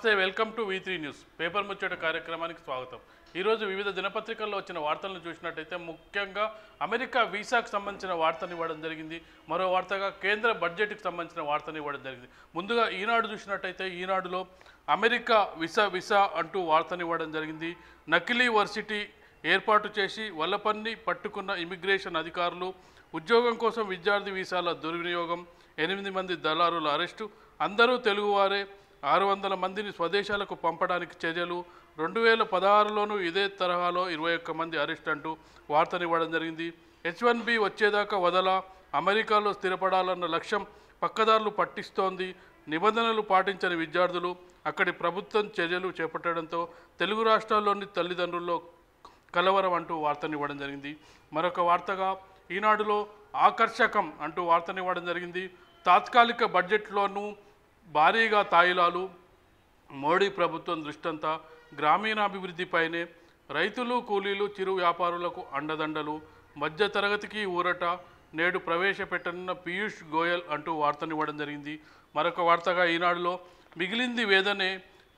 నమస్తే welcome to V3 news paper ముచ్చట కార్యక్రమానికి స్వాగతం। ఈ రోజు వివిధ దినపత్రికల్లో వచ్చిన వార్తలను చూసినట్లయితే ముఖ్యంగా అమెరికా వీసాకు సంబంధించిన వార్తను ఇవ్వడం జరిగింది। మరో వార్తగా కేంద్ర బడ్జెట్కి సంబంధించిన వార్తను ఇవ్వడం జరిగింది। ముందుగా ఈనాడు చూసినట్లయితే ఈనాడులో అమెరికా వీసా అంటూ వార్తను ఇవ్వడం జరిగింది। నకిలీ వర్సిటీ ఏర్పాటు చేసి వల్లపన్ని పట్టుకున్న ఇమిగ్రేషన్ అధికారులు, ఉద్యోగం కోసం విద్యార్థి వీసాల దుర్వినియోగం, 8 మంది దళారుల అరెస్టు, అందరూ తెలుగువారే, 600 మందిని స్వదేశాలకు పంపడానికి చర్యలు, 2016లోనూ ఇదే తరహాలో 21 మంది అరెస్ట్ అంటూ వార్తనివ్వడం జరిగింది। H1B వచ్చేదాకా వదల, అమెరికాలో స్థిరపడాలన్న లక్ష్యం పక్కదారులు పట్టిస్తోంది, నిబంధనలు పాటించని విద్యార్థులు, అక్కడి ప్రభుత్వం చర్యలు చేపట్టడంతో తెలుగు రాష్ట్రాల్లోని తల్లిదండ్రుల్లో కలవరం అంటూ వార్తనివ్వడం జరిగింది। మరొక వార్తగా ఈనాడులో ఆకర్షకం అంటూ వార్తనివ్వడం జరిగింది। తాత్కాలిక బడ్జెట్లోనూ భారీగా తాయిలాలు, మోడీ ప్రభుత్వం దృష్టంతా గ్రామీణాభివృద్ధిపైనే, రైతులు కూలీలు చిరు వ్యాపారులకు అండదండలు, మధ్యతరగతికి ఊరట, నేడు ప్రవేశపెట్టనున్న పీయూష్ గోయల్ అంటూ వార్తనివ్వడం జరిగింది। మరొక వార్తగా ఈనాడులో మిగిలింది వేదనే,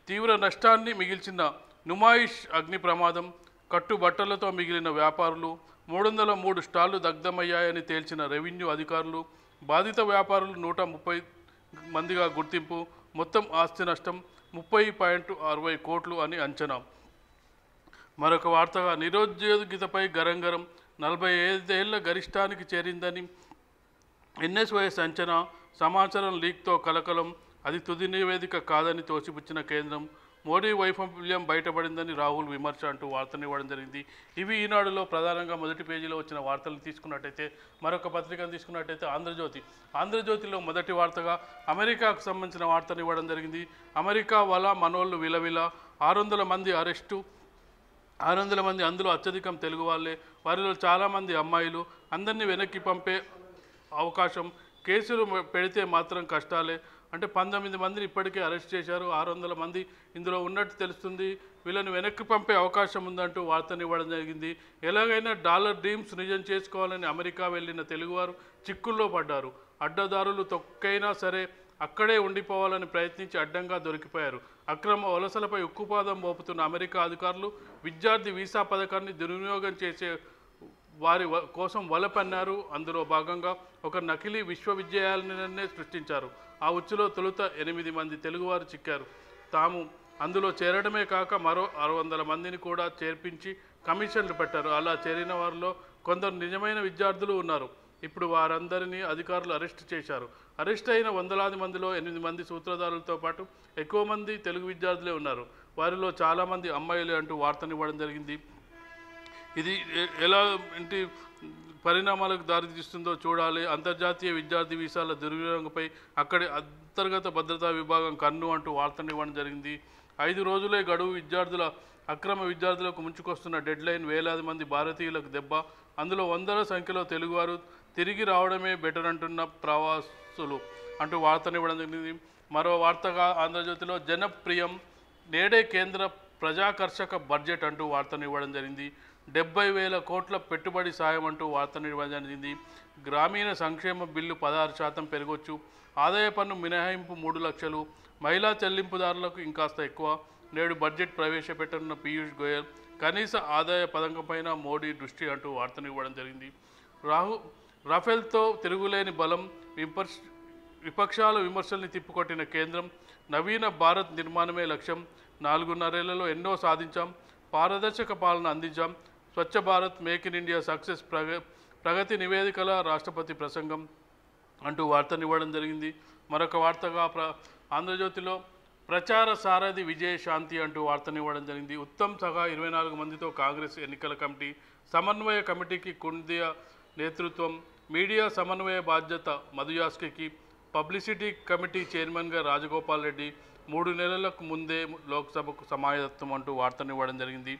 తీవ్ర నష్టాన్ని మిగిల్చిన నుమాయిష్ అగ్ని ప్రమాదం, కట్టుబట్టలతో మిగిలిన వ్యాపారులు, 303 స్టాళ్లు దగ్ధమయ్యాయని తేల్చిన రెవెన్యూ అధికారులు, బాధిత వ్యాపారులు 130 మందిగా గుర్తింపు, మొత్తం ఆస్తి నష్టం 30.60 కోట్లు అని అంచనా। మరొక వార్తగా నిరుద్యోగితపై గరంగరం, 45 ఏళ్ల గరిష్టానికి చేరిందని NSYS అంచనా, సమాచారం లీక్తో కలకలం, అది తుది నివేదిక కాదని తోసిపుచ్చిన కేంద్రం, మోడీ వైఫల్యం బయటపడిందని రాహుల్ విమర్శ అంటూ వార్తనివ్వడం జరిగింది। ఇవి ఈనాడులో ప్రధానంగా మొదటి పేజీలో వచ్చిన వార్తలు తీసుకున్నట్టయితే, మరొక పత్రికను తీసుకున్నట్టయితే ఆంధ్రజ్యోతిలో మొదటి వార్తగా అమెరికాకు సంబంధించిన వార్తనివ్వడం జరిగింది। అమెరికా వల మనోళ్ళు విలవిల, 600 మంది అరెస్టు, 600 మంది అందులో అత్యధికం తెలుగు వాళ్ళే, వారిలో చాలామంది అమ్మాయిలు, అందరినీ వెనక్కి పంపే అవకాశం, కేసులు పెడితే మాత్రం కష్టాలే అంటే 19 మందిని ఇప్పటికే అరెస్ట్ చేశారు, 600 మంది ఇందులో ఉన్నట్టు తెలుస్తుంది, వీళ్ళని వెనక్కి పంపే అవకాశం ఉందంటూ వార్తనివ్వడం జరిగింది। ఎలాగైనా డాలర్ డ్రీమ్స్ నిజం చేసుకోవాలని అమెరికా వెళ్ళిన తెలుగువారు చిక్కుల్లో పడ్డారు, అడ్డదారులు తొక్కైనా సరే అక్కడే ఉండిపోవాలని ప్రయత్నించి అడ్డంగా దొరికిపోయారు, అక్రమ వలసలపై ఉక్కుపాదం మోపుతున్న అమెరికా అధికారులు విద్యార్థి వీసా పథకాన్ని దుర్వినియోగం చేసే వారి కోసం వలపన్నారు, అందులో భాగంగా ఒక నకిలీ విశ్వవిద్యాలయాన్నే సృష్టించారు, ఆ ఉచ్చులో తొలుత 8 మంది తెలుగువారు చిక్కారు, తాము అందులో చేరడమే కాక మరో 600 మందిని కూడా చేర్పించి కమిషన్లు పెట్టారు, అలా చేరిన వారిలో కొందరు నిజమైన విద్యార్థులు ఉన్నారు, ఇప్పుడు వారందరినీ అధికారులు అరెస్ట్ చేశారు, అరెస్ట్ అయిన వందలాది మందిలో 8 మంది సూత్రధారులతో పాటు ఎక్కువ మంది తెలుగు విద్యార్థులే ఉన్నారు, వారిలో చాలామంది అమ్మాయిలే అంటూ వార్తనివ్వడం జరిగింది। ఇది ఎలాంటి పరిణామాలకు దారితీస్తుందో చూడాలి, అంతర్జాతీయ విద్యార్థి వీసాల దుర్వినియోగంపై అక్కడి అంతర్గత భద్రతా విభాగం కన్ను అంటూ వార్తనివ్వడం జరిగింది। 5 రోజులే గడువు, అక్రమ విద్యార్థులకు ముంచుకొస్తున్న డెడ్లైన్, వేలాది మంది భారతీయులకు దెబ్బ, అందులో వందల సంఖ్యలో తెలుగువారు, తిరిగి రావడమే బెటర్ అంటున్న ప్రవాసులు అంటూ వార్తనివ్వడం జరిగింది। మరో వార్తగా ఆంధ్రజ్యోతిలో జనప్రియం, నేడే కేంద్ర ప్రజాకర్షక బడ్జెట్ అంటూ వార్తనివ్వడం జరిగింది। 70,000 కోట్ల పెట్టుబడి సాయం అంటూ వార్తనివ్వడం జరిగింది। గ్రామీణ సంక్షేమ బిల్లు 16% పెరగొచ్చు, ఆదాయ పన్ను మినహాయింపు 3 లక్షలు, మహిళా చెల్లింపుదారులకు ఇంకాస్త ఎక్కువ, నేడు బడ్జెట్ ప్రవేశపెట్టనున్న పీయూష్ గోయల్, కనీస ఆదాయ పథకంపైన మోడీ దృష్టి అంటూ వార్తనివ్వడం జరిగింది। రాఫెల్తో తిరుగులేని బలం, విపక్షాల విమర్శల్ని తిప్పికొట్టిన కేంద్రం, నవీన భారత్ నిర్మాణమే లక్ష్యం, 4.5 ఏళ్లలో ఎన్నో సాధించాం, పారదర్శక పాలన అందించాం, Swachh Bharat, make in India success, ప్రగతి నివేదికల రాష్ట్రపతి ప్రసంగం అంటూ వార్తనివ్వడం జరిగింది। మరొక వార్తగా ఆంధ్రజ్యోతిలో ప్రచార సారథి విజయశాంతి అంటూ వార్తనివ్వడం జరిగింది। ఉత్తమ్ సహా 24 మందితో కాంగ్రెస్ ఎన్నికల కమిటీ, సమన్వయ కమిటీకి కుండియా నేతృత్వం, మీడియా సమన్వయ బాధ్యత మధుయాస్కి, పబ్లిసిటీ కమిటీ చైర్మన్గా రాజగోపాల్ రెడ్డి, 3 నెలలకు ముందే లోక్సభకు సమాయత్తం అంటూ వార్తనివ్వడం జరిగింది।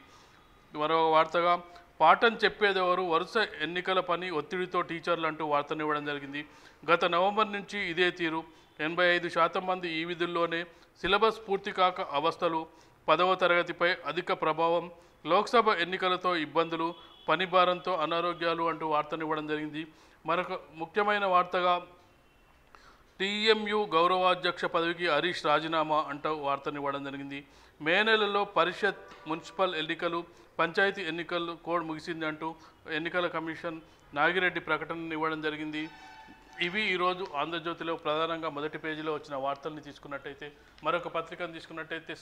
మరో వార్తగా పాఠం చెప్పేదెవరు, వరుస ఎన్నికల పని ఒత్తిడితో టీచర్లు అంటూ వార్తనివ్వడం జరిగింది। గత నవంబర్ నుంచి ఇదే తీరు, 85% మంది ఈ విధుల్లోనే, సిలబస్ పూర్తి కాక అవస్థలు, 10వ తరగతిపై అధిక ప్రభావం, లోక్సభ ఎన్నికలతో ఇబ్బందులు, పని భారంతో అనారోగ్యాలు అంటూ వార్తనివ్వడం జరిగింది। మరొక ముఖ్యమైన వార్తగా టీఎంయు గౌరవాధ్యక్ష పదవికి హరీష్ రాజీనామా అంటూ వార్తనివ్వడం జరిగింది. మే నెలలో పరిషత్, మున్సిపల్ ఎన్నికలు, పంచాయతీ ఎన్నికలు కోడ్ ముగిసింది అంటూ ఎన్నికల కమిషన్ నాగిరెడ్డి ప్రకటన ఇవ్వడం జరిగింది. ఇవి ఈరోజు ఆంధ్రజ్యోతిలో ప్రధానంగా మొదటి పేజీలో వచ్చిన వార్తల్ని తీసుకున్నట్టయితే, మరొక పత్రికను తీసుకున్నట్టయితే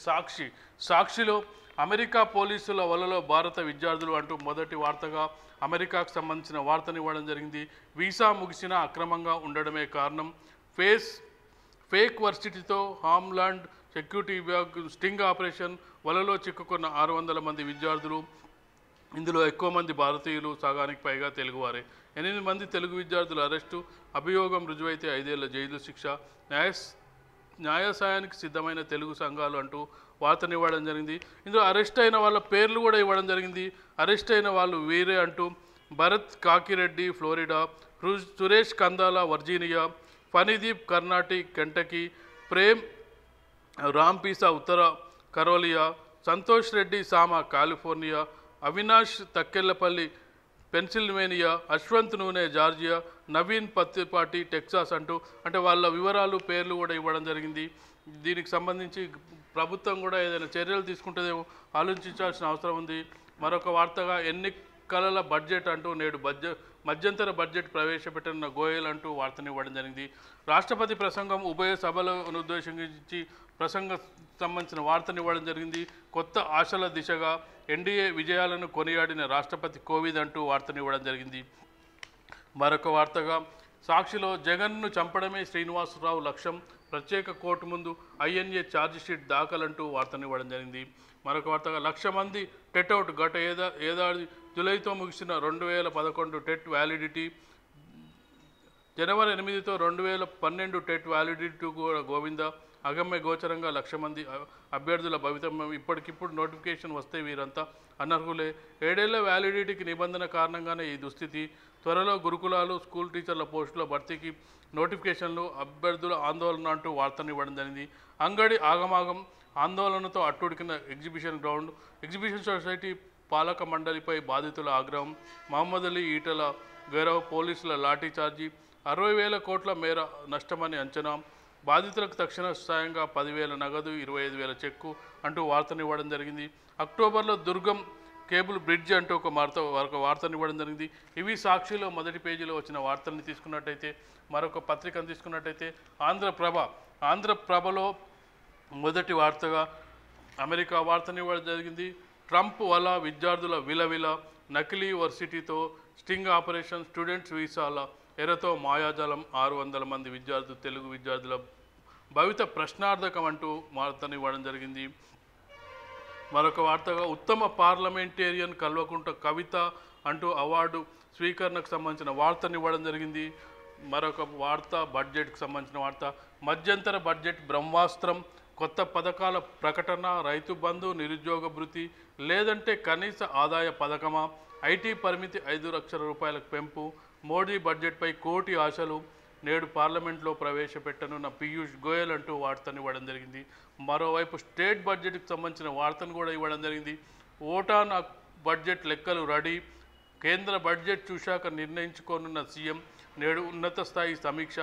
సాక్షిలో అమెరికా పోలీసుల వలలో భారత విద్యార్థులు అంటూ మొదటి వార్తగా అమెరికాకు సంబంధించిన వార్తను ఇవ్వడం జరిగింది. వీసా ముగిసినా అక్రమంగా ఉండడమే కారణం, ఫేక్ వర్సిటీతో హామ్లాండ్ సెక్యూరిటీ విభాగం స్టింగ్ ఆపరేషన్, వలలో చిక్కుకున్న 600 మంది విద్యార్థులు, ఇందులో ఎక్కువ మంది భారతీయులు, సగానికి పైగా తెలుగువారే. 8 మంది తెలుగు విద్యార్థుల అరెస్టు, అభియోగం రుజువైతే 5 ఏళ్ల జైలు శిక్ష, న్యాయసాయానికి సిద్ధమైన తెలుగు సంఘాలు అంటూ వార్తనివ్వడం జరిగింది. ఇందులో అరెస్ట్ అయిన వాళ్ళ పేర్లు కూడా ఇవ్వడం జరిగింది. అరెస్ట్ అయిన వాళ్ళు వీరే అంటూ Bharat Kakireddy Florida, Suresh Kandala Virginia, Phanideep Karnatik Kentucky, Prem Rampisa ఉత్తర Carolina, Santosh Reddy Sama California, Avinash Takkellapalli Pennsylvania, Ashwanth Noone Georgia, Naveen Pattipati Texas అంటూ అంటే వాళ్ళ వివరాలు పేర్లు కూడా ఇవ్వడం జరిగింది. దీనికి సంబంధించి ప్రభుత్వం కూడా ఏదైనా చర్యలు తీసుకుంటుందేమో ఆలోచించాల్సిన అవసరం ఉంది. మరొక వార్తగా ఎన్నికల బడ్జెట్ అంటూ నేడు మధ్యంతర బడ్జెట్ ప్రవేశపెట్టిన గోయల్ అంటూ వార్తనివ్వడం జరిగింది. రాష్ట్రపతి ప్రసంగం ఉభయ సభలను ఉద్దేశించి ప్రసంగం సంబంధించిన వార్తనివ్వడం జరిగింది. కొత్త ఆశల దిశగా ఎన్డీఏ విజయాలను కొనియాడిన రాష్ట్రపతి కోవిద్ అంటూ వార్తనివ్వడం జరిగింది. మరొక వార్తగా సాక్షిలో జగన్ను చంపడమే శ్రీనివాసరావు లక్ష్యం, ప్రత్యేక కోర్టు ముందు ఐఎన్ఏ ఛార్జిషీట్ దాఖలంటూ వార్తనివ్వడం జరిగింది. మరొక వార్తగా 1,00,000 మంది టెట్అవుట్, గత ఏడాది జూలైతో ముగిసిన 2011 టెట్ వ్యాలిడిటీ, జనవరి 8తో 2012 టెట్ వ్యాలిడిటీ కూడా గోవింద, అగమ్య గోచరంగా 1,00,000 మంది అభ్యర్థుల భవితవ్యం ఇప్పటికిప్పుడు నోటిఫికేషన్ వస్తే వీరంతా అనర్హులే. 7 ఏళ్ల వ్యాలిడిటీకి నిబంధన కారణంగానే ఈ దుస్థితి. త్వరలో గురుకులాలు, స్కూల్ టీచర్ల పోస్టుల భర్తీకి నోటిఫికేషన్లు, అభ్యర్థుల ఆందోళన అంటూ వార్తనివ్వడం జరిగింది. అంగడి ఆగమాగం, ఆందోళనతో అట్టుడికిన ఎగ్జిబిషన్ గ్రౌండ్, ఎగ్జిబిషన్ సొసైటీ పాలక మండలిపై బాధితుల ఆగ్రహం, మహమ్మద్ అలీ ఈటల గౌరవ్, పోలీసుల లాఠీచార్జీ, 60,000 కోట్ల మేర నష్టమని అంచనా, బాధితులకు తక్షణ సాయంగా 10,000 నగదు, 25,000 చెక్కు అంటూ వార్తనివ్వడం జరిగింది. అక్టోబర్లో దుర్గం కేబుల్ బ్రిడ్జ్ అంటూ ఒక వార్తనివ్వడం జరిగింది. ఇవి సాక్షిలో మొదటి పేజీలో వచ్చిన వార్తల్ని తీసుకున్నట్టయితే, మరొక పత్రికను తీసుకున్నట్టయితే ఆంధ్రప్రభలో మొదటి వార్తగా అమెరికా వార్తనివ్వడం జరిగింది. ట్రంప్ వల్ల విద్యార్థుల విలవిల, నకిలీ వర్సిటీతో స్టింగ్ ఆపరేషన్, స్టూడెంట్స్ వీసాల ఎరతో మాయాజాలం, 600 మంది తెలుగు విద్యార్థుల భవిత ప్రశ్నార్థకం అంటూ వార్తనివ్వడం జరిగింది. మరొక వార్తగా ఉత్తమ పార్లమెంటేరియన్ కల్వకుంట కవిత అంటూ అవార్డు స్వీకరణకు సంబంధించిన వార్తనివ్వడం జరిగింది. మరొక వార్త బడ్జెట్కి సంబంధించిన వార్త, మధ్యంతర బడ్జెట్ బ్రహ్మాస్త్రం, కొత్త పథకాల ప్రకటన, రైతు బంధు, నిరుద్యోగ భృతి లేదంటే కనీస ఆదాయ పథకమా, ఐటీ పరిమితి 5 లక్షల రూపాయలకు పెంపు, మోడీ బడ్జెట్పై కోటి ఆశలు, నేడు పార్లమెంట్లో ప్రవేశపెట్టనున్న పీయూష్ గోయల్ అంటూ వార్తనివ్వడం జరిగింది. మరోవైపు స్టేట్ బడ్జెట్కి సంబంధించిన వార్తను కూడా ఇవ్వడం జరిగింది. ఓటాన్ బడ్జెట్ లెక్కలు రెడీ, కేంద్ర బడ్జెట్ చూశాక నిర్ణయించుకోనున్న సీఎం, నేడు ఉన్నత స్థాయి సమీక్ష,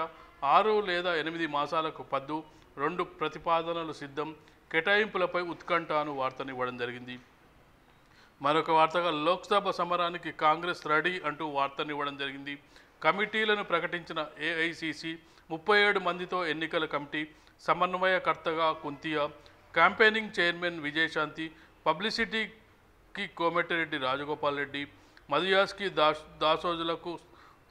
6 లేదా 8 మాసాలకు పద్దు, 2 ప్రతిపాదనలు సిద్ధం, కేటాయింపులపై ఉత్కంఠను వార్తనివ్వడం జరిగింది. మరొక వార్తగా లోక్సభ సమరానికి కాంగ్రెస్ రెడీ అంటూ వార్తనివ్వడం జరిగింది. కమిటీలను ప్రకటించిన ఏఐసిసి, 37 మందితో ఎన్నికల కమిటీ, సమన్వయకర్తగా కుంతియా, క్యాంపెయినింగ్ చైర్మన్ విజయశాంతి, పబ్లిసిటీకి కోమటిరెడ్డి రాజగోపాల్ రెడ్డి, మధుయాస్కి దాసోజులకు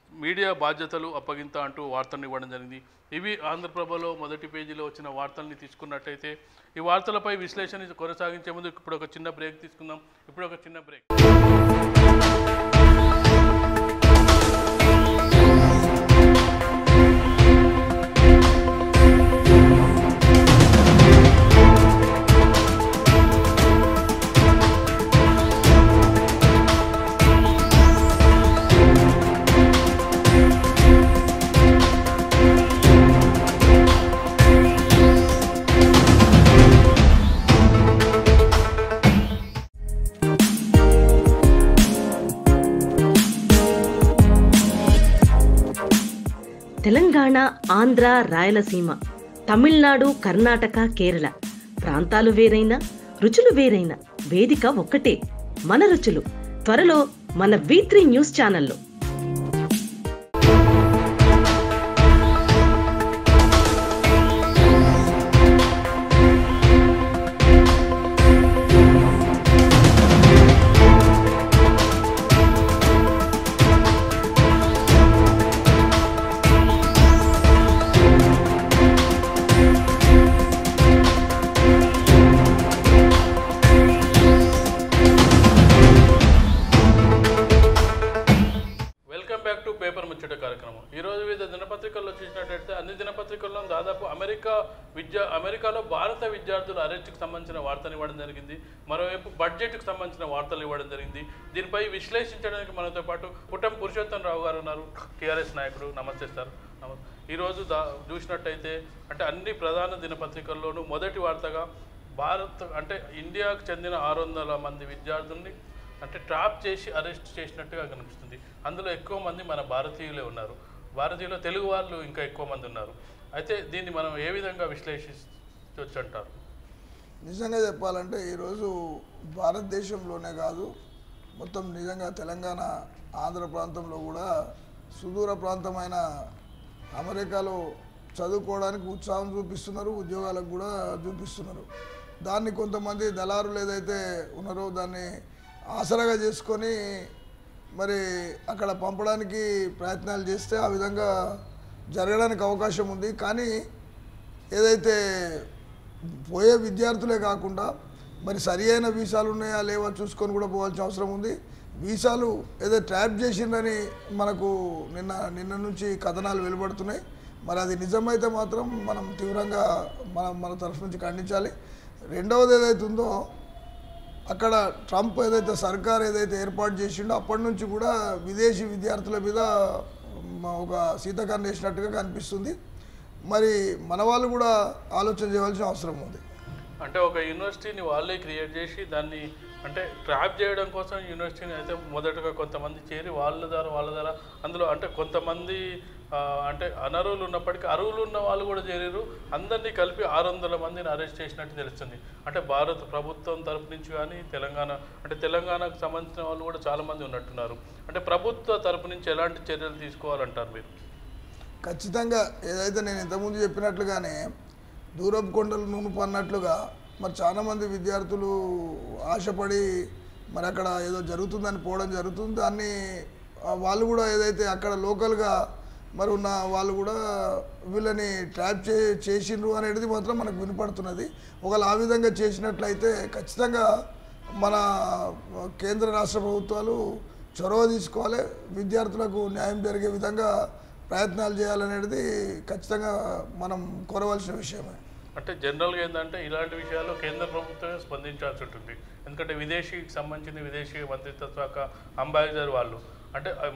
మీడియా బాధ్యతలు అప్పగింత అంటూ వార్తనివ్వడం జరిగింది. ఇవి ఆంధ్రప్రభలో మొదటి పేజీలో వచ్చిన వార్తల్ని తీసుకున్నట్టయితే, ఈ వార్తలపై విశ్లేషణ కొనసాగించే ముందు ఇప్పుడు ఒక చిన్న బ్రేక్ తీసుకుందాం. ఇప్పుడు ఒక చిన్న బ్రేక్. తెలంగాణ, ఆంధ్ర, రాయలసీమ, తమిళనాడు, కర్ణాటక, కేరళ ప్రాంతాలు వేరైనా రుచులు వేరైనా వేదిక ఒక్కటే, మన రుచులు. త్వరలో మన V3 న్యూస్ ఛానల్లో. పేపర్ ముచ్చట కార్యక్రమం. ఈరోజు వివిధ దినపత్రికల్లో చూసినట్టయితే అన్ని దినపత్రికల్లో దాదాపు అమెరికాలో భారత విద్యార్థుల అరెస్టుకు సంబంధించిన వార్తలు ఇవ్వడం జరిగింది. మరోవైపు బడ్జెట్కు సంబంధించిన వార్తలు ఇవ్వడం జరిగింది. దీనిపై విశ్లేషించడానికి మనతో పాటు పుట్టం పురుషోత్తం రావు గారు ఉన్నారు, టీఆర్ఎస్ నాయకుడు. నమస్తే సార్. ఈరోజు చూసినట్టయితే అంటే అన్ని ప్రధాన దినపత్రికల్లోనూ మొదటి వార్తగా ఇండియాకు చెందిన 600 మంది విద్యార్థుల్ని ట్రాప్ చేసి అరెస్ట్ చేసినట్టుగా కనిపిస్తుంది. అందులో ఎక్కువ మంది మన భారతీయులే ఉన్నారు. భారతీయులు, తెలుగు వాళ్ళు ఇంకా ఎక్కువ మంది ఉన్నారు. అయితే దీన్ని మనం ఏ విధంగా విశ్లేషించవచ్చు అంటారు? నిజంగా చెప్పాలంటే ఈరోజు భారతదేశంలోనే కాదు, మొత్తం నిజంగా తెలంగాణ, ఆంధ్ర ప్రాంతంలో కూడా సుదూర ప్రాంతమైన అమెరికాలో చదువుకోవడానికి ఉత్సాహం చూపిస్తున్నారు, ఉద్యోగాలకు కూడా చూపిస్తున్నారు. దాన్ని కొంతమంది దళారులు ఏదైతే ఉన్నారో దాన్ని ఆసరాగా చేసుకొని మరి అక్కడ పంపడానికి ప్రయత్నాలు చేస్తే ఆ విధంగా జరగడానికి అవకాశం ఉంది. కానీ ఏదైతే పోయే విద్యార్థులే కాకుండా మరి సరి అయిన వీసాలు ఉన్నాయా లేవా చూసుకొని కూడా పోవాల్సిన అవసరం ఉంది. వీసాలు ఏదో ట్రాప్ చేసిందని మనకు నిన్న నుంచి కథనాలు వెలువడుతున్నాయి. మరి అది నిజమైతే మాత్రం మనం తీవ్రంగా మన తరఫు నుంచి ఖండించాలి. రెండవది ఏదైతే ఉందో, అక్కడ ట్రంప్ ఏదైతే సర్కార్ ఏదైతే ఏర్పాటు చేసిండో అప్పటి నుంచి కూడా విదేశీ విద్యార్థుల మీద ఒక శీతకరణ వేసినట్టుగా కనిపిస్తుంది. మరి మన వాళ్ళు కూడా ఆలోచన చేయవలసిన అవసరం ఉంది. అంటే ఒక యూనివర్సిటీని వాళ్ళే క్రియేట్ చేసి దాన్ని ట్రాప్ చేయడం కోసం యూనివర్సిటీని అయితే మొదటగా కొంతమంది చేరి వాళ్ళ ద్వారా అందులో కొంతమంది అనర్హులు ఉన్నప్పటికీ అర్హులు ఉన్న వాళ్ళు కూడా చేరారు. అందరినీ కలిపి 600 మందిని అరెస్ట్ చేసినట్టు తెలుస్తుంది. భారత ప్రభుత్వం తరపు నుంచి కానీ తెలంగాణకు సంబంధించిన వాళ్ళు కూడా చాలామంది ఉన్నట్టున్నారు. ప్రభుత్వ తరపు నుంచి ఎలాంటి చర్యలు తీసుకోవాలంటారు మీరు? ఖచ్చితంగా ఏదైతే నేను ఇంతకుముందు చెప్పినట్లుగానే దూరపు కొండలు నునుపు అన్నట్లుగా మరి చాలామంది విద్యార్థులు ఆశపడి మరి అక్కడ ఏదో జరుగుతుందని పోవడం జరుగుతుంది. దాన్ని వాళ్ళు కూడా ఏదైతే అక్కడ లోకల్గా మరి ఉన్న వాళ్ళు కూడా వీళ్ళని ట్రాప్ చేసిండ్రు అనేది మాత్రం మనకు వినపడుతున్నది. ఒకవేళ ఆ విధంగా చేసినట్లయితే ఖచ్చితంగా మన కేంద్ర రాష్ట్ర ప్రభుత్వాలు చొరవ తీసుకోవాలి, విద్యార్థులకు న్యాయం జరిగే విధంగా ప్రయత్నాలు చేయాలనేది ఖచ్చితంగా మనం కోరవలసిన విషయమే. జనరల్గా ఏంటంటే ఇలాంటి విషయాల్లో కేంద్ర ప్రభుత్వమే స్పందించాల్సి ఉంటుంది. ఎందుకంటే విదేశీకి సంబంధించిన విదేశీ మంత్రిత్వ శాఖ అంబాసిడర్ వాళ్ళు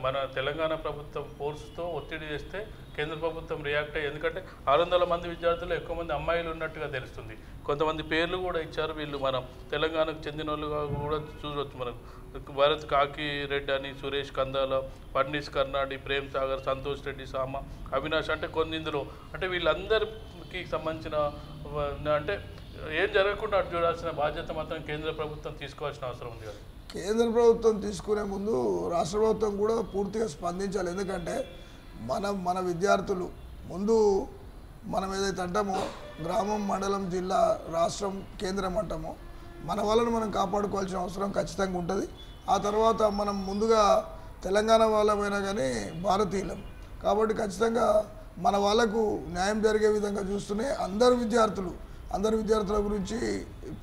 మన తెలంగాణ ప్రభుత్వం ఫోర్స్తో ఒత్తిడి చేస్తే కేంద్ర ప్రభుత్వం రియాక్ట్ అయ్యి, ఎందుకంటే 600 మంది విద్యార్థులు ఎక్కువ మంది అమ్మాయిలు ఉన్నట్టుగా తెలుస్తుంది. కొంతమంది పేర్లు కూడా ఇచ్చారు. వీళ్ళు మనం తెలంగాణకు చెందిన వాళ్ళుగా కూడా చూడవచ్చు. మనకు భరత్ కాకి రెడ్డి అని, సురేష్ కందాల, ఫడ్నీస్ కర్నాడి, ప్రేమ్ సాగర్, సంతోష్ రెడ్డి, సామ, అవినాష్ కొన్ని ఇందులో వీళ్ళందరికీ సంబంధించిన ఏం జరగకుండా అటు చూడాల్సిన బాధ్యత మాత్రం కేంద్ర ప్రభుత్వం తీసుకోవాల్సిన అవసరం ఉంది కదా. కేంద్ర ప్రభుత్వం తీసుకునే ముందు రాష్ట్ర ప్రభుత్వం కూడా పూర్తిగా స్పందించాలి. ఎందుకంటే మన విద్యార్థులు ముందు మనం ఏదైతే అంటామో గ్రామం, మండలం, జిల్లా, రాష్ట్రం, కేంద్రం అంటామో మన వాళ్ళని మనం కాపాడుకోవాల్సిన అవసరం ఖచ్చితంగా ఉంటుంది. ఆ తర్వాత మనం ముందుగా తెలంగాణ వాళ్ళమైనా కానీ భారతీయులం కాబట్టి ఖచ్చితంగా మన వాళ్ళకు న్యాయం జరిగే విధంగా చూస్తూనే అందరు విద్యార్థుల గురించి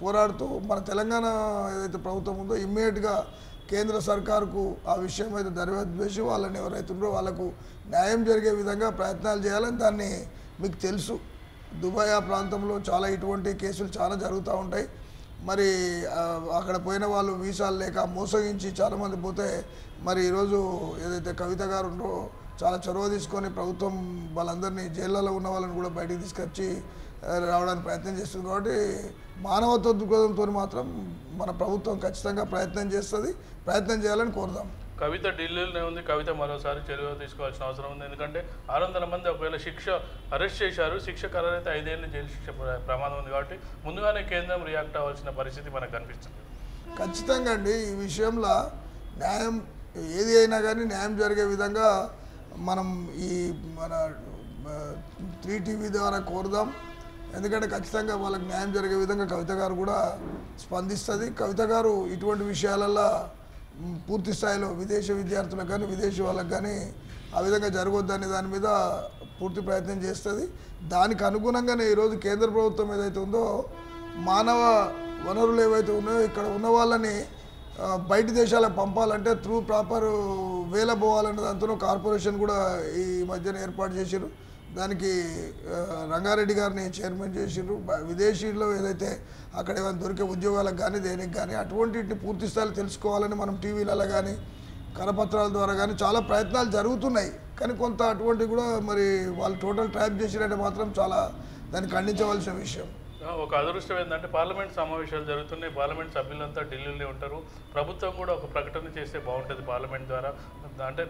పోరాడుతూ మన తెలంగాణ ఏదైతే ప్రభుత్వం ఉందో ఇమ్మీడియట్గా కేంద్ర సర్కారుకు ఆ విషయం అయితే దర్యాప్తు చేసి వాళ్ళని ఎవరైతే ఉన్నారో వాళ్ళకు న్యాయం జరిగే విధంగా ప్రయత్నాలు చేయాలని. దాన్ని మీకు తెలుసు, దుబాయ్ ఆ ప్రాంతంలో చాలా ఇటువంటి కేసులు చాలా జరుగుతూ ఉంటాయి. మరి అక్కడ పోయిన వాళ్ళు వీసాలు లేక మోసగించి చాలామంది పోతే మరి ఈరోజు ఏదైతే కవిత గారు ఉన్నారో చాలా చొరవ తీసుకొని ప్రభుత్వం వాళ్ళందరినీ జైళ్ళలో ఉన్న వాళ్ళని కూడా బయటికి తీసుకొచ్చి రావడానికి ప్రయత్నం చేస్తుంది. కాబట్టి మానవత్వ దృక్పథంతో మాత్రం మన ప్రభుత్వం ఖచ్చితంగా ప్రయత్నం చేస్తుంది, ప్రయత్నం చేయాలని కోరుదాం. కవిత ఢిల్లీలోనే ఉంది. కవిత మరోసారి చెరువు తీసుకోవాల్సిన అవసరం ఉంది. ఎందుకంటే 600 మంది ఒకవేళ అరెస్ట్ చేశారు. శిక్ష ఖరారైతే 5 ఏళ్ళు జైలు శిక్ష ప్రమాదం ఉంది. కాబట్టి ముందుగానే కేంద్రం రియాక్ట్ అవ్వాల్సిన పరిస్థితి మనకు కనిపిస్తుంది. ఖచ్చితంగా అండి ఈ విషయంలో న్యాయం ఏది అయినా కానీ న్యాయం జరిగే విధంగా మనం ఈ మన 3TV ద్వారా కోరుదాం. ఎందుకంటే ఖచ్చితంగా వాళ్ళకి న్యాయం జరిగే విధంగా కవిత గారు కూడా స్పందిస్తుంది. కవిత గారు ఇటువంటి విషయాలలో పూర్తి స్థాయిలో విదేశీ విద్యార్థులకు కానీ విదేశీ వాళ్ళకి కానీ ఆ విధంగా జరగొద్దనే దాని మీద పూర్తి ప్రయత్నం చేస్తుంది. దానికి అనుగుణంగానే ఈరోజు కేంద్ర ప్రభుత్వం ఏదైతే ఉందో మానవ వనరులు ఏవైతే ఉన్నాయో ఇక్కడ ఉన్న వాళ్ళని బయట దేశాలకు పంపాలంటే త్రూ ప్రాపర్ వేల పోవాలనే దాంతో కార్పొరేషన్ కూడా ఈ మధ్యన ఏర్పాటు చేశారు. దానికి రంగారెడ్డి గారిని చైర్మన్ చేసిర్రు. విదేశీలో ఏదైతే అక్కడ ఏమైనా దొరికే ఉద్యోగాలకు కానీ దేనికి కానీ అటువంటిని పూర్తి స్థాయిలో తెలుసుకోవాలని మనం టీవీలలో కానీ కరపత్రాల ద్వారా కానీ చాలా ప్రయత్నాలు జరుగుతున్నాయి. కానీ కొంత అటువంటివి కూడా మరి వాళ్ళు టోటల్ ట్రాప్ చేసినట్టే మాత్రం చాలా దాన్ని ఖండించవలసిన విషయం. ఒక అదృష్టం ఏంటంటే పార్లమెంట్ సమావేశాలు జరుగుతున్నాయి. పార్లమెంట్ సభ్యులంతా ఢిల్లీలో ఉంటారు. ప్రభుత్వం కూడా ఒక ప్రకటన చేస్తే బాగుంటుంది పార్లమెంట్ ద్వారా. అంటే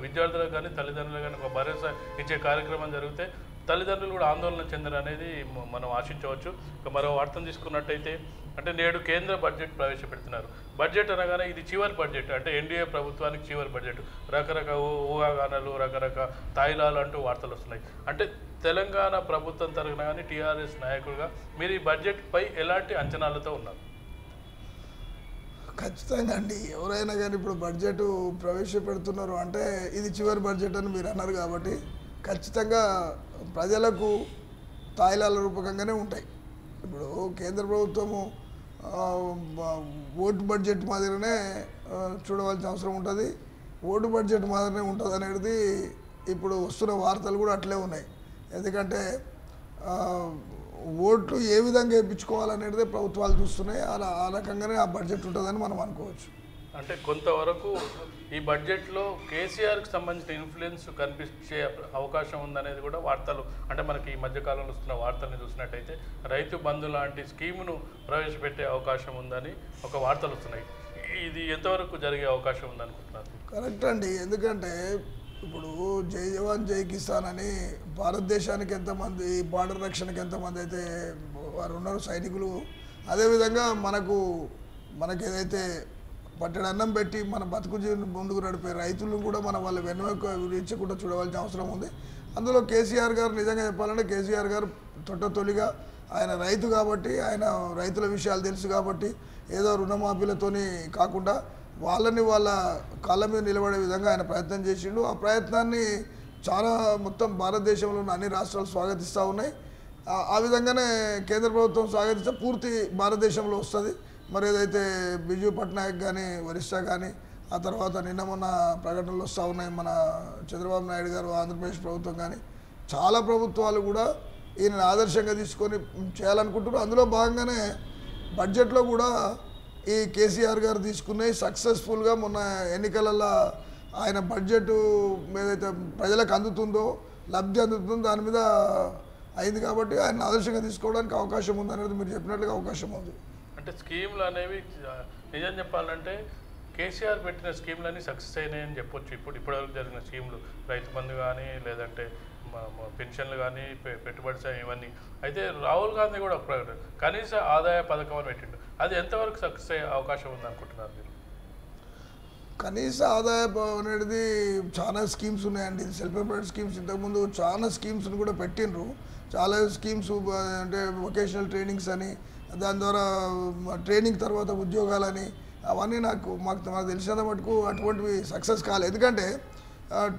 విద్యార్థులకు కానీ తల్లిదండ్రులకు కానీ ఒక భరోసా ఇచ్చే కార్యక్రమం జరిగితే తల్లిదండ్రులు కూడా ఆందోళన చెందరు అనేది మనం ఆశించవచ్చు. ఇక మరో వార్తను తీసుకున్నట్టయితే అంటే నేడు కేంద్ర బడ్జెట్ ప్రవేశపెడుతున్నారు. బడ్జెట్ అనగానే ఇది చివరి బడ్జెట్, అంటే ఎన్డీఏ ప్రభుత్వానికి చివరి బడ్జెట్. రకరకాల ఊహాగానాలు రకరకాల తాయిలాలు అంటూ వార్తలు వస్తున్నాయి. అంటే తెలంగాణ ప్రభుత్వం తరఫున కానీ టీఆర్ఎస్ నాయకులుగా మీరు ఈ బడ్జెట్పై ఎలాంటి అంచనాలతో ఉన్నారు? ఖచ్చితంగా అండి ఎవరైనా కానీ ఇప్పుడు బడ్జెట్ ప్రవేశపెడుతున్నారు అంటే ఇది చివరి బడ్జెట్ అని మీరు అన్నారు కాబట్టి ఖచ్చితంగా ప్రజలకు తాయిలాల రూపకంగానే ఉంటాయి. ఇప్పుడు కేంద్ర ప్రభుత్వము ఓటు బడ్జెట్ మాదిరినే చూడవలసిన అవసరం ఉంటుంది. ఓటు బడ్జెట్ మాదిరినే ఉంటుంది అనేది ఇప్పుడు వస్తున్న వార్తలు కూడా అట్లే ఉన్నాయి. ఎందుకంటే ఓట్లు ఏ విధంగా వేయించుకోవాలనేది ప్రభుత్వాలు చూస్తున్నాయి. ఆ రకంగానే ఆ బడ్జెట్ ఉంటుందని మనం అనుకోవచ్చు. అంటే కొంతవరకు ఈ బడ్జెట్లో కేసీఆర్కి సంబంధించిన ఇన్ఫ్లుయెన్స్ కనిపించే అవకాశం ఉందనేది కూడా వార్తలు, అంటే మనకి ఈ మధ్యకాలంలో వస్తున్న వార్తల్ని చూసినట్టయితే రైతు బంధు లాంటి స్కీమును ప్రవేశపెట్టే అవకాశం ఉందని ఒక వార్తలు వస్తున్నాయి. ఇది ఎంతవరకు జరిగే అవకాశం ఉందనుకుంటున్నారు? కరెక్ట్ అండి. ఎందుకంటే ఇప్పుడు జై జవాన్ జై కిసాన్ అని భారతదేశానికి ఎంతమంది బార్డర్ రక్షణకి ఎంతమంది అయితే వారు ఉన్నారు సైనికులు, అదేవిధంగా మనకు ఏదైతే పట్టెడు అన్నం పెట్టి మన బతుకు జీవనం ముందుకు నడిపే రైతులను కూడా మనం వాళ్ళ వెనుక విడిచకుండా చూడవలసిన అవసరం ఉంది. అందులో కేసీఆర్ గారు నిజంగా చెప్పాలంటే కేసీఆర్ గారు తొలిగా ఆయన రైతు కాబట్టి ఆయన రైతుల విషయాలు తెలుసు కాబట్టి ఏదో రుణమాఫీలతోని కాకుండా వాళ్ళని వాళ్ళ కాళ్ళ మీద నిలబడే విధంగా ఆయన ప్రయత్నం చేసిండు. ఆ ప్రయత్నాన్ని చాలా మొత్తం భారతదేశంలో ఉన్న అన్ని రాష్ట్రాలు స్వాగతిస్తూ ఉన్నాయి. ఆ విధంగానే కేంద్ర ప్రభుత్వం స్వాగతిస్తే పూర్తి భారతదేశంలో వస్తుంది. మరి ఏదైతే బిజు పట్నాయక్ కానీ వరిష్ఠా కానీ ఆ తర్వాత నిన్న మొన్న ప్రకటనలు వస్తూ ఉన్నాయి మన చంద్రబాబు నాయుడు గారు ఆంధ్రప్రదేశ్ ప్రభుత్వం కానీ చాలా ప్రభుత్వాలు కూడా ఈయనను ఆదర్శంగా తీసుకొని చేయాలనుకుంటున్నారు. అందులో భాగంగానే బడ్జెట్లో కూడా ఈ కేసీఆర్ గారు తీసుకునే సక్సెస్ఫుల్గా మొన్న ఎన్నికలలో ఆయన బడ్జెట్ ఏదైతే ప్రజలకు అందుతుందో లబ్ధి అందుతుందో దాని మీద అయింది కాబట్టి ఆయన ఆదర్శంగా తీసుకోవడానికి అవకాశం ఉంది అనేది మీరు చెప్పినట్లుగా అవకాశం ఉంది. అంటే స్కీములు అనేవి నిజం చెప్పాలంటే కేసీఆర్ పెట్టిన స్కీములన్నీ సక్సెస్ అయినాయని చెప్పొచ్చు. ఇప్పటివరకు జరిగిన స్కీములు రైతు బంధు కానీ లేదంటే పెన్షన్లు కానీ పెట్టుబడి సాయం ఇవన్నీ. అయితే రాహుల్ గాంధీ కూడా ఒక కనీస ఆదాయ పథకం అని పెట్టిండు. అది ఎంతవరకు సక్సెస్ అయ్యే అవకాశం ఉందనుకుంటున్నారు మీరు? కనీస ఆదాయం అనేది చాలా స్కీమ్స్ ఉన్నాయండి. సెల్ఫ్ ఎంప్లాయిడ్ స్కీమ్స్ ఇంతకుముందు చాలా స్కీమ్స్ని కూడా పెట్టిండ్రు. చాలా స్కీమ్స్ అంటే వొకేషనల్ ట్రైనింగ్స్ అని, దాని ద్వారా ట్రైనింగ్ తర్వాత ఉద్యోగాలని, అవన్నీ మాకు తెలిసినంత మటుకు అటువంటివి సక్సెస్ కాలేదు. ఎందుకంటే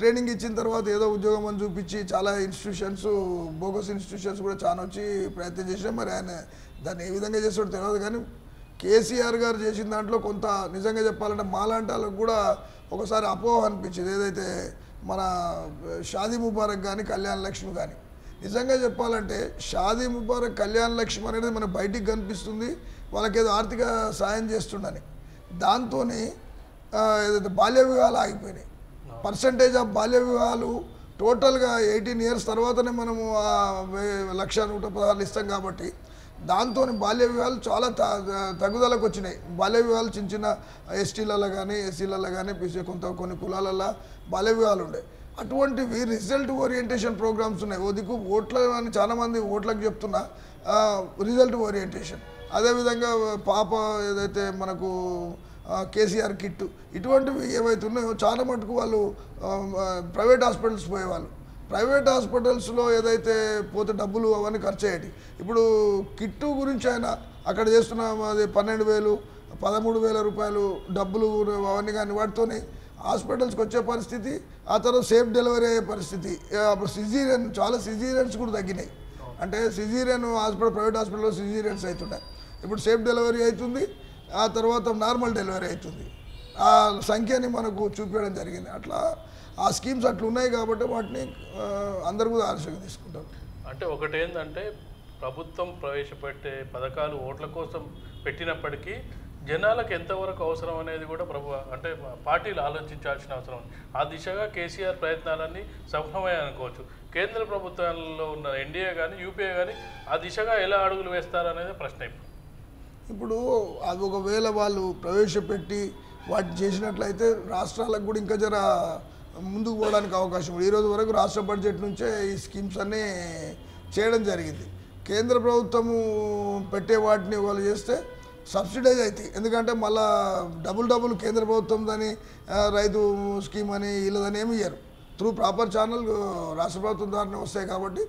ట్రైనింగ్ ఇచ్చిన తర్వాత ఏదో ఉద్యోగం అని చూపించి చాలా ఇన్స్టిట్యూషన్స్ బోగస్ ఇన్స్టిట్యూషన్స్ కూడా చాలా వచ్చి ప్రయత్నం చేసినా మరి ఆయన దాన్ని ఏ విధంగా చేస్తాడో తెలియదు. కానీ కేసీఆర్ గారు చేసిన దాంట్లో కొంత నిజంగా చెప్పాలంటే మాలాంటి వాళ్ళకు కూడా ఒకసారి అపోహ అనిపించింది. ఏదైతే మన షాదీ ముబారక్ కానీ కళ్యాణ లక్ష్మి కానీ, నిజంగా చెప్పాలంటే షాదీ ముబారక్ కళ్యాణ లక్ష్మి అనేది మనకు బయటికి కనిపిస్తుంది వాళ్ళకేదో ఆర్థిక సాయం చేస్తుండని, దాంతో ఏదైతే బాల్య వివాహాలు ఆగిపోయినాయి. పర్సంటేజ్ ఆఫ్ బాల్య వివాహాలు టోటల్గా 18 years తర్వాతనే మనము 1,116,000 ఇస్తాం కాబట్టి దాంతో బాల్య వివాహాలు చాలా తగ్గుదలకు వచ్చినాయి. బాల్య వివాహాలు చిన్న చిన్న ఎస్టీలలో కానీ ఎస్సీలలో కానీ కొన్ని కులాలలో బాల్య వివాహాలు ఉండే. అటువంటివి రిజల్ట్ ఓరియంటేషన్ ప్రోగ్రామ్స్ ఉన్నాయి. దిక్కు ఓట్ల అని చాలామంది ఓట్లకు చెప్తున్నా రిజల్ట్ ఓరియంటేషన్. అదేవిధంగా పాప ఏదైతే మనకు కేసీఆర్ కిట్ ఇటువంటివి ఏవైతే ఉన్నాయో చాలా మటుకు వాళ్ళు ప్రైవేట్ హాస్పిటల్స్ పోయేవాళ్ళు. ప్రైవేట్ హాస్పిటల్స్లో ఏదైతే పోతే డబ్బులు అవన్నీ ఖర్చు అయ్యేటి. ఇప్పుడు కిట్టు గురించి అయినా అక్కడ చేస్తున్న అది 12,000 13,000 రూపాయలు డబ్బులు అవన్నీ కానీ వాటితోనే హాస్పిటల్స్కి వచ్చే పరిస్థితి, ఆ తర్వాత సేఫ్ డెలివరీ అయ్యే పరిస్థితి. అప్పుడు సిజీరియన్ చాలా సిజీరియన్స్ కూడా తగ్గినాయి. అంటే సిజీరియన్ ప్రైవేట్ హాస్పిటల్లో సిజీరియన్స్ అవుతున్నాయి. ఇప్పుడు సేఫ్ డెలివరీ అవుతుంది, ఆ తర్వాత నార్మల్ డెలివరీ అవుతుంది. ఆ సంఖ్యని మనకు చూపించడం జరిగింది. అట్లా ఆ స్కీమ్స్ అట్లా ఉన్నాయి కాబట్టి వాటిని అందరూ కూడా ఆలోచనగా తీసుకుంటారు. అంటే ఒకటి ఏంటంటే ప్రభుత్వం ప్రవేశపెట్టే పథకాలు ఓట్ల కోసం పెట్టినప్పటికీ జనాలకు ఎంతవరకు అవసరం అనేది కూడా అంటే పార్టీలు ఆలోచించాల్సిన అవసరం ఉంది. ఆ దిశగా కేసీఆర్ ప్రయత్నాలన్నీ సఫలమయ్యాయి అనుకోవచ్చు. కేంద్ర ప్రభుత్వాల్లో ఉన్న ఎన్డీఏ కానీ యూపీఏ కానీ ఆ దిశగా ఎలా అడుగులు వేస్తారనేది ప్రశ్న. ఇప్పుడు అది ఒకవేళ వాళ్ళు ప్రవేశపెట్టి వాటిని చేసినట్లయితే రాష్ట్రాలకు కూడా ఇంకా జర ముందుకు పోవడానికి అవకాశం ఉంది. ఈరోజు వరకు రాష్ట్ర బడ్జెట్ నుంచే ఈ స్కీమ్స్ అన్నీ చేయడం జరిగింది. కేంద్ర ప్రభుత్వము పెట్టే వాటిని వాళ్ళు చేస్తే సబ్సిడైజ్ అవుతాయి. ఎందుకంటే మళ్ళా డబుల్ కేంద్ర ప్రభుత్వం దాని రైతు స్కీమ్ అని వీళ్ళదని ఏమి ఇయ్యరు. త్రూ ప్రాపర్ ఛానల్ రాష్ట్ర ప్రభుత్వం ద్వారానే వస్తాయి కాబట్టి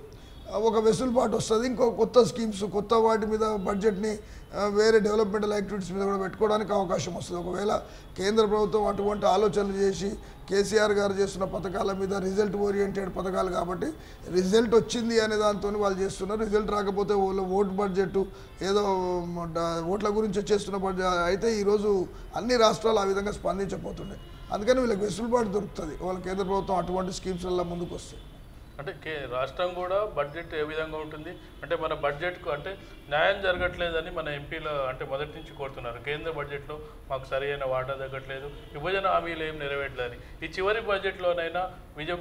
ఒక వెసులుబాటు వస్తుంది. ఇంకో కొత్త స్కీమ్స్ కొత్త వాటి మీద బడ్జెట్ని వేరే డెవలప్మెంటల్ యాక్టివిటీస్ మీద కూడా పెట్టుకోవడానికి అవకాశం వస్తుంది. ఒకవేళ కేంద్ర ప్రభుత్వం అటువంటి ఆలోచనలు చేసి కేసీఆర్ గారు చేస్తున్న పథకాల మీద రిజల్ట్ ఓరియంటెడ్ పథకాలు కాబట్టి రిజల్ట్ వచ్చింది అనే దాంతో వాళ్ళు చేస్తున్నారు. రిజల్ట్ రాకపోతే ఓట్ బడ్జెట్ ఏదో ఓట్ల గురించి చేస్తున్న బడ్జెట్ అయితే ఈరోజు అన్ని రాష్ట్రాలు ఆ విధంగా స్పందించబోతున్నాయి. అందుకని వీళ్ళకి వెసులుబాటు దొరుకుతుంది వాళ్ళ కేంద్ర ప్రభుత్వం అటువంటి స్కీమ్స్లలో ముందుకు వస్తాయి. అంటే రాష్ట్రం కూడా బడ్జెట్ ఏ విధంగా ఉంటుంది అంటే మన బడ్జెట్కు అంటే న్యాయం జరగట్లేదని మన ఎంపీలు అంటే మొదటి నుంచి కోరుతున్నారు. కేంద్ర బడ్జెట్లో మాకు సరైన వాటా తగ్గట్లేదు, విభజన హామీలు ఏం నెరవేర్లేదని. ఈ చివరి బడ్జెట్లోనైనా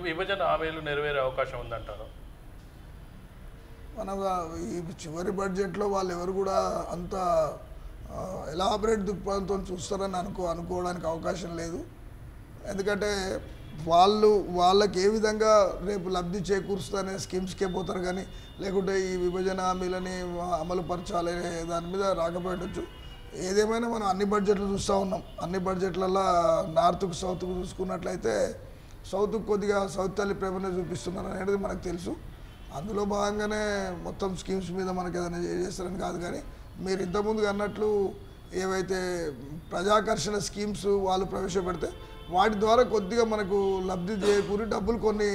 విభజన హామీలు నెరవేరే అవకాశం ఉందంటారు. మన ఈ చివరి బడ్జెట్లో వాళ్ళు ఎవరు కూడా అంత ఎలాబరేట్ దృక్పథంతో చూస్తారని అనుకోవడానికి అవకాశం లేదు. ఎందుకంటే వాళ్ళకి ఏ విధంగా రేపు లబ్ధి చేకూరుస్తుందనే స్కీమ్స్కే పోతారు కానీ లేకుంటే ఈ విభజన హామీలని అమలు పరచాలి దాని మీద రాకపోయవచ్చు. ఏదేమైనా మనం అన్ని బడ్జెట్లు చూస్తూ ఉన్నాం. అన్ని బడ్జెట్లలో నార్త్కు సౌత్కు చూసుకున్నట్లయితే సౌత్కు కొద్దిగా సౌత్ తల్లి ప్రేమనే చూపిస్తున్నారు అనేది మనకు తెలుసు. అందులో భాగంగానే మొత్తం స్కీమ్స్ మీద మనకు ఏదైనా చేస్తారని కాదు. కానీ మీరు ఇంతకుముందు అన్నట్లు ఏవైతే ప్రజాకర్షణ స్కీమ్స్ వాళ్ళు ప్రవేశపెడితే వాటి ద్వారా కొద్దిగా మనకు లబ్ధి చేకూరి డబ్బులు కొన్ని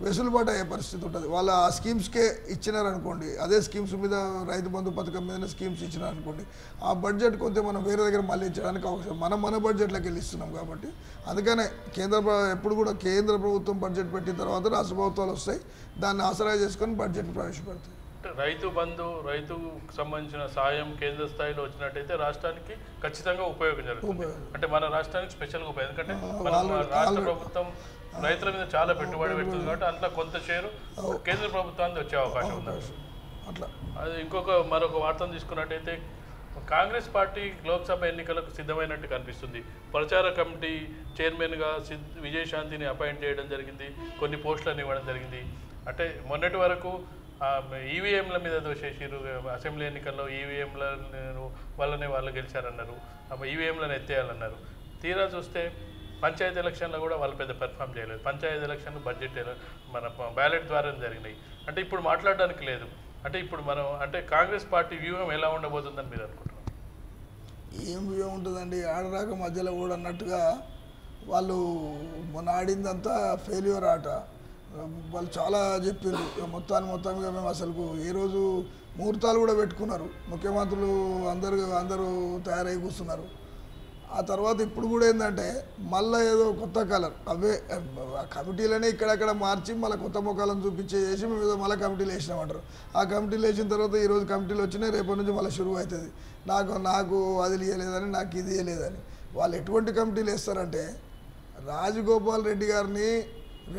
వెసులుబాటు అయ్యే పరిస్థితి ఉంటుంది. వాళ్ళు ఆ స్కీమ్స్కే ఇచ్చినారనుకోండి, అదే స్కీమ్స్ మీద రైతు బంధు పథకం మీద స్కీమ్స్ ఇచ్చినారనుకోండి, ఆ బడ్జెట్ కొంచెం మనం వేరే దగ్గర మళ్ళీ ఇచ్చడానికి అవసరం. మన బడ్జెట్లోకి వెళ్ళి ఇస్తున్నాం కాబట్టి అందుకనే ఎప్పుడు కూడా కేంద్ర ప్రభుత్వం బడ్జెట్ పెట్టిన తర్వాత రాష్ట్ర ప్రభుత్వాలు వస్తాయి, దాన్ని ఆసరా చేసుకొని బడ్జెట్ ప్రవేశపెడతాయి. రైతు బంధు రైతుకు సంబంధించిన సాయం కేంద్ర స్థాయిలో వచ్చినట్టయితే రాష్ట్రానికి ఖచ్చితంగా ఉపయోగం జరుగుతుంది. అంటే మన రాష్ట్రానికి స్పెషల్గా ఉపయోగం, ఎందుకంటే రాష్ట్ర ప్రభుత్వం రైతుల మీద చాలా పెట్టుబడి పెడుతుంది కాబట్టి అంతా కొంత షేరు కేంద్ర ప్రభుత్వానికి వచ్చే అవకాశం ఉంది. అట్లా అది మరొక వార్తను తీసుకున్నట్టయితే కాంగ్రెస్ పార్టీ లోక్సభ ఎన్నికలకు సిద్ధమైనట్టు కనిపిస్తుంది. ప్రచార కమిటీ చైర్మన్గా విజయశాంతిని అపాయింట్ చేయడం జరిగింది, కొన్ని పోస్టులను ఇవ్వడం జరిగింది. అంటే మొన్నటి వరకు ఈవీఎంల మీద దోషేసారు. అసెంబ్లీ ఎన్నికల్లో ఈవీఎంల వల్లనే వాళ్ళు గెలిచారన్నారు, ఈవీఎంలను ఎత్తేయాలన్నారు. తీరా చూస్తే పంచాయతీ ఎలక్షన్లో కూడా వాళ్ళు పెద్ద పెర్ఫామ్ చేయలేదు. పంచాయతీ ఎలక్షన్లు బడ్జెట్ మన బ్యాలెట్ ద్వారా జరిగినాయి. అంటే ఇప్పుడు మాట్లాడడానికి లేదు. అంటే ఇప్పుడు మనం అంటే కాంగ్రెస్ పార్టీ వ్యూహం ఎలా ఉండబోతుందని మీరు అనుకుంటున్నారు? ఏం వ్యూహం ఉంటుందండి, ఆడరాక మధ్యలో కూడా అన్నట్టుగా వాళ్ళు మొన్న ఆడిందంతా ఫెయిల్యూర్ ఆట. వాళ్ళు చాలా చెప్పారు. మొత్తంగా మేము అసలు ఏ రోజు ముహూర్తాలు కూడా పెట్టుకున్నారు, ముఖ్యమంత్రులు అందరూ తయారై కూర్చున్నారు. ఆ తర్వాత ఇప్పుడు కూడా ఏంటంటే మళ్ళీ ఏదో కొత్త కలర్ అవే కమిటీలనే ఇక్కడక్కడ మార్చి మళ్ళీ కొత్త ముఖాలను చూపించేసి మేము ఏదో మళ్ళీ కమిటీలు వేసినామంటారు. ఆ కమిటీలు వేసిన తర్వాత ఈరోజు కమిటీలు వచ్చినాయి, రేపటి నుంచి మళ్ళీ షురువు అవుతుంది. నాకు అది ఇవ్వలేదని, నాకు ఇది ఇవ్వలేదని. వాళ్ళు ఎటువంటి కమిటీలు వేస్తారంటే రాజగోపాల్ రెడ్డి గారిని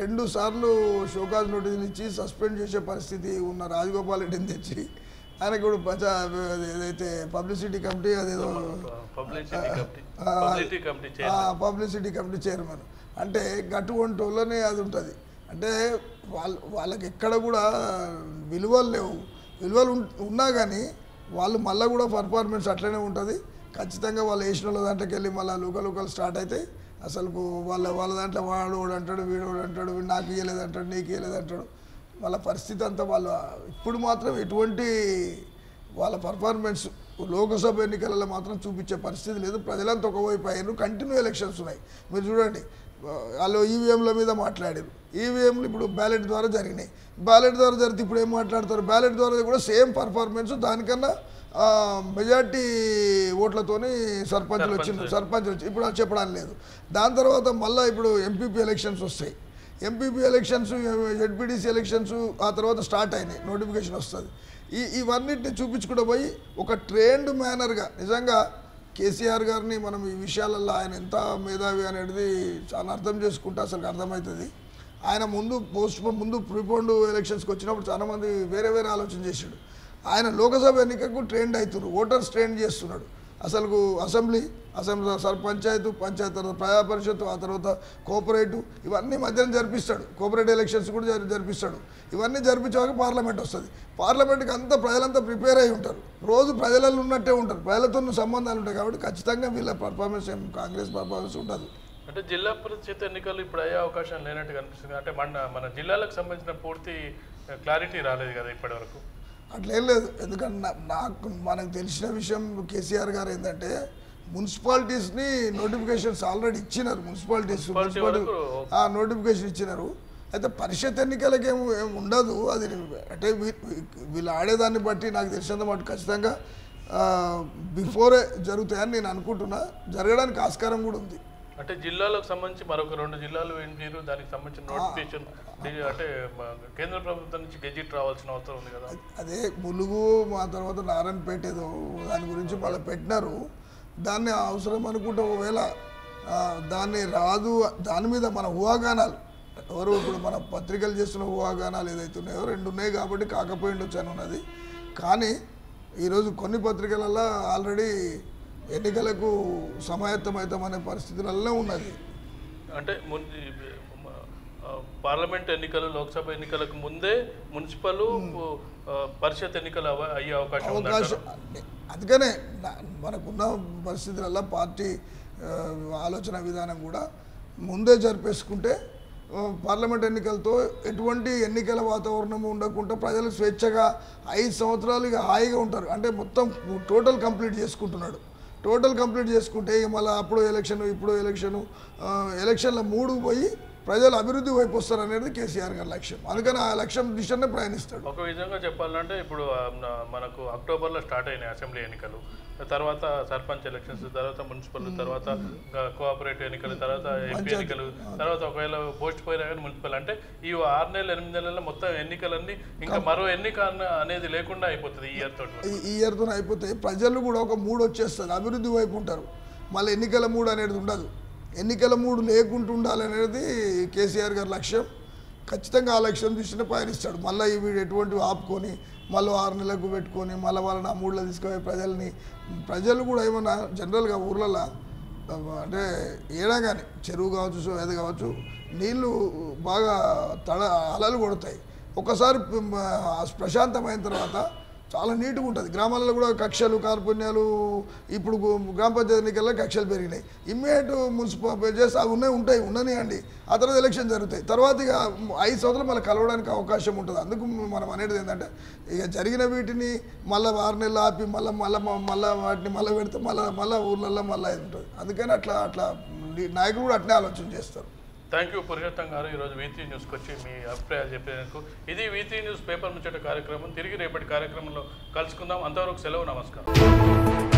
2 సార్లు షోకాజ్ నోటీసులు ఇచ్చి సస్పెండ్ చేసే పరిస్థితి ఉన్న రాజగోపాల్ రెడ్డిని తెచ్చి ఆయనకు కూడా ఏదైతే పబ్లిసిటీ కమిటీ అదేదో పబ్లిసిటీ కమిటీ చైర్మన్ అంటే అటువంటి వాళ్ళనే అది ఉంటుంది. అంటే వాళ్ళకి ఎక్కడ కూడా విలువలు లేవు, విలువలు ఉన్నా కానీ వాళ్ళు మళ్ళీ కూడా పర్ఫార్మెన్స్ అట్లనే ఉంటుంది. ఖచ్చితంగా వాళ్ళు వేసిన వాళ్ళ దాంట్లోకి వెళ్ళి మళ్ళీ లూకలు స్టార్ట్ అవుతాయి. అసలు వాళ్ళ దాంట్లో వాడు అంటాడు, వీడు అంటాడు, నాకు ఇవ్వలేదంటాడు, నీకు ఇవ్వలేదంటాడు. వాళ్ళ పరిస్థితి అంతా వాళ్ళు ఇప్పుడు మాత్రం ఎటువంటి వాళ్ళ పర్ఫార్మెన్స్ లోకసభ ఎన్నికలలో మాత్రం చూపించే పరిస్థితి లేదు. ప్రజలంతా ఒకవైపు అయ్యారు. కంటిన్యూ ఎలక్షన్స్ ఉన్నాయి. మీరు చూడండి, వాళ్ళు ఈవీఎంల మీద మాట్లాడారు. ఈవీఎంలు ఇప్పుడు బ్యాలెట్ ద్వారా జరిగినాయి. బ్యాలెట్ ద్వారా జరిగితే ఇప్పుడు ఏం మాట్లాడతారు? బ్యాలెట్ ద్వారా కూడా సేమ్ పర్ఫార్మెన్స్, దానికన్నా మెజార్టీ ఓట్లతోని సర్పంచ్లు వచ్చి ఇప్పుడు అది చెప్పడానికి లేదు. దాని తర్వాత మళ్ళీ ఇప్పుడు ఎంపీపీ ఎలక్షన్స్ వస్తాయి. ఎంపీపీ ఎలక్షన్స్, జెడ్పీటీసీ ఎలక్షన్స్ ఆ తర్వాత స్టార్ట్ అయినాయి, నోటిఫికేషన్ వస్తుంది. ఇవన్నిటిని చూపించుకుంటూ పోయి ఒక ట్రైన్డ్ మేనర్గా నిజంగా కేసీఆర్ గారిని మనం ఈ విషయాలలో ఆయన ఎంత మేధావి అనేది చాలా అర్థం చేసుకుంటే అసలు అర్థమవుతుంది. ఆయన ముందు ప్రిపోండ్ ఎలక్షన్స్కి వచ్చినప్పుడు చాలామంది వేరే ఆలోచన చేశాడు. ఆయన లోకసభ ఎన్నికకు ట్రైండ్ అవుతున్నారు, ఓటర్స్ ట్రైన్ చేస్తున్నాడు. అసలు అసెంబ్లీ పంచాయతీ తర్వాత ప్రజా పరిషత్, ఆ తర్వాత కోఆపరేటివ్, ఇవన్నీ మధ్యన జరిపిస్తాడు. కోఆపరేటివ్ ఎలక్షన్స్ కూడా జరిపిస్తాడు. ఇవన్నీ జరిపించాక పార్లమెంట్ వస్తుంది. పార్లమెంట్కి అంతా ప్రజలంతా ప్రిపేర్ అయి ఉంటారు. రోజు ప్రజలలో ఉన్నట్టే ఉంటారు, ప్రజలతో సంబంధాలు ఉంటాయి. కాబట్టి ఖచ్చితంగా వీళ్ళ పర్ఫార్మెన్స్ కాంగ్రెస్ పర్ఫార్మెన్స్ ఉంటుంది. అంటే జిల్లా పరిషత్ ఎన్నికలు ఇప్పుడు అయ్యే అవకాశం లేనట్టు కనిపిస్తుంది. అంటే మన జిల్లాలకు సంబంధించిన పూర్తి క్లారిటీ రాలేదు కదా ఇప్పటివరకు. అట్లేం లేదు. ఎందుకంటే మనకు తెలిసిన విషయం కేసీఆర్ గారు ఏంటంటే మున్సిపాలిటీస్ని నోటిఫికేషన్స్ ఆల్రెడీ ఇచ్చినారు. నోటిఫికేషన్ ఇచ్చినారు. అయితే పరిషత్ ఎన్నికలకి ఏమి ఉండదు. అది అంటే వీళ్ళు ఆడేదాన్ని బట్టి నాకు తెలిసినంత మటు ఖచ్చితంగా బిఫోరే జరుగుతాయని నేను అనుకుంటున్నా. జరగడానికి ఆస్కారం కూడా ఉంది. అంటే జిల్లాలకు సంబంధించి మరొక 2 జిల్లాలు ఏంటి, దానికి సంబంధించిన నోటిఫికేషన్ అంటే కేంద్ర ప్రభుత్వం నుంచి గెజిట్ రావాల్సిన అవసరం ఉంది కదా. అదే ములుగు, మా తర్వాత నారాయణపేట ఏదో దాని గురించి వాళ్ళు పెట్టినారు. దాన్ని అవసరం అనుకుంటే ఒకవేళ దాన్ని రాదు, దాని మీద మన ఊహాగానాలు ఎవరు ఇప్పుడు మన పత్రికలు చేస్తున్న ఊహాగానాలు ఏదైతే ఉన్నాయో 2 ఉన్నాయి కాబట్టి కాకపోయిండొచ్చు అని ఉన్నది. కానీ ఈరోజు కొన్ని పత్రికలలో ఆల్రెడీ ఎన్నికలకు సమాయత్తమవుతామనే పరిస్థితులలో ఉన్నది. అంటే పార్లమెంట్ ఎన్నికలు, లోక్సభ ఎన్నికలకు ముందే మున్సిపల్ పరిషత్ ఎన్నికలు అయ్యే అవకాశం. అందుకనే మనకున్న పరిస్థితులలో పార్టీ ఆలోచన విధానం కూడా ముందే జరిపేసుకుంటే పార్లమెంట్ ఎన్నికలతో ఎటువంటి ఎన్నికల వాతావరణం ఉండకుండా ప్రజలు స్వేచ్ఛగా 5 సంవత్సరాలు ఇక హాయిగా ఉంటారు. అంటే మొత్తం టోటల్ కంప్లీట్ చేసుకుంటున్నాడు. టోటల్ కంప్లీట్ చేసుకుంటే ఇక మళ్ళీ అప్పుడు ఎలక్షన్, ఇప్పుడు ఎలక్షన్ల 3 పోయి ప్రజలు అభివృద్ధి వైపు వస్తారు అనేది కేసీఆర్ గారి లక్ష్యం. అందుకని ఆ లక్ష్యం దిశనే ప్రయాణిస్తాడు. ఒక విధంగా చెప్పాలంటే ఇప్పుడు మనకు అక్టోబర్లో స్టార్ట్ అయినాయి అసెంబ్లీ ఎన్నికలు, తర్వాత సర్పంచ్ ఎలక్షన్స్, తర్వాత మున్సిపల్, తర్వాత కోఆపరేటివ్ ఎన్నికలు, తర్వాత ఎంపీ ఎన్నికలు, తర్వాత ఒకవేళ పోస్ట్ పోయినా కానీ మున్సిపల్. అంటే ఈ 6 నెలలు 8 నెలల్లో మొత్తం ఎన్నికలన్నీ ఇంకా మరో ఎన్నిక అనేది లేకుండా అయిపోతుంది ఈ ఇయర్తో అయిపోతాయి. ప్రజలు కూడా ఒక మూడు వచ్చేస్తుంది, అభివృద్ధి వైపు ఉంటారు. మళ్ళీ ఎన్నికల మూడు అనేది ఉండదు. ఎన్నికల మూడు లేకుండా ఉండాలనేది కేసీఆర్ గారి లక్ష్యం. ఖచ్చితంగా ఆ లక్ష్యం దృష్టిని పయనిస్తాడు. మళ్ళీ వీడు ఎటువంటి ఆపుకొని మళ్ళీ 6 నెలలకు పెట్టుకొని మళ్ళీ వాళ్ళని ఆ మూడులో తీసుకుపోయి ప్రజలు కూడా ఏమన్నా జనరల్గా ఊర్లలో అంటే ఏడా కానీ చెరువు కావచ్చు, ఏది కావచ్చు, నీళ్ళు బాగా అలలు కొడతాయి. ఒకసారి ప్రశాంతమైన తర్వాత చాలా నీట్గా ఉంటుంది. గ్రామాలలో కూడా కక్షలు, కార్పుణ్యాలు, ఇప్పుడు గ్రామ పంచాయతీ ఎన్నికల్లో కక్షలు పెరిగినాయి. ఇమ్మీడియట్ మున్సిపల్ చేసి అవి ఉండనియండి. ఆ తర్వాత ఎలక్షన్ జరుగుతాయి. తర్వాత ఇక 5 సంవత్సరాలు మళ్ళీ కలవడానికి అవకాశం ఉంటుంది. అందుకు మనం అనేది ఏంటంటే ఇక జరిగిన వీటిని మళ్ళీ 6 నెలలు ఆపి మళ్ళీ వాటిని మళ్ళీ పెడితే మళ్ళీ ఊర్లలో మళ్ళీ ఉంటుంది. అందుకని అట్లా నాయకులు కూడా అట్నే ఆలోచన చేస్తారు. థ్యాంక్ యూ పురుషోత్తం గారు, ఈరోజు V3 న్యూస్కి వచ్చి మీ అభిప్రాయాలు చెప్పేందుకు. ఇది V3 న్యూస్ పేపర్ ముచ్చట కార్యక్రమం. తిరిగి రేపటి కార్యక్రమంలో కలుసుకుందాం. అంతవరకు సెలవు, నమస్కారం.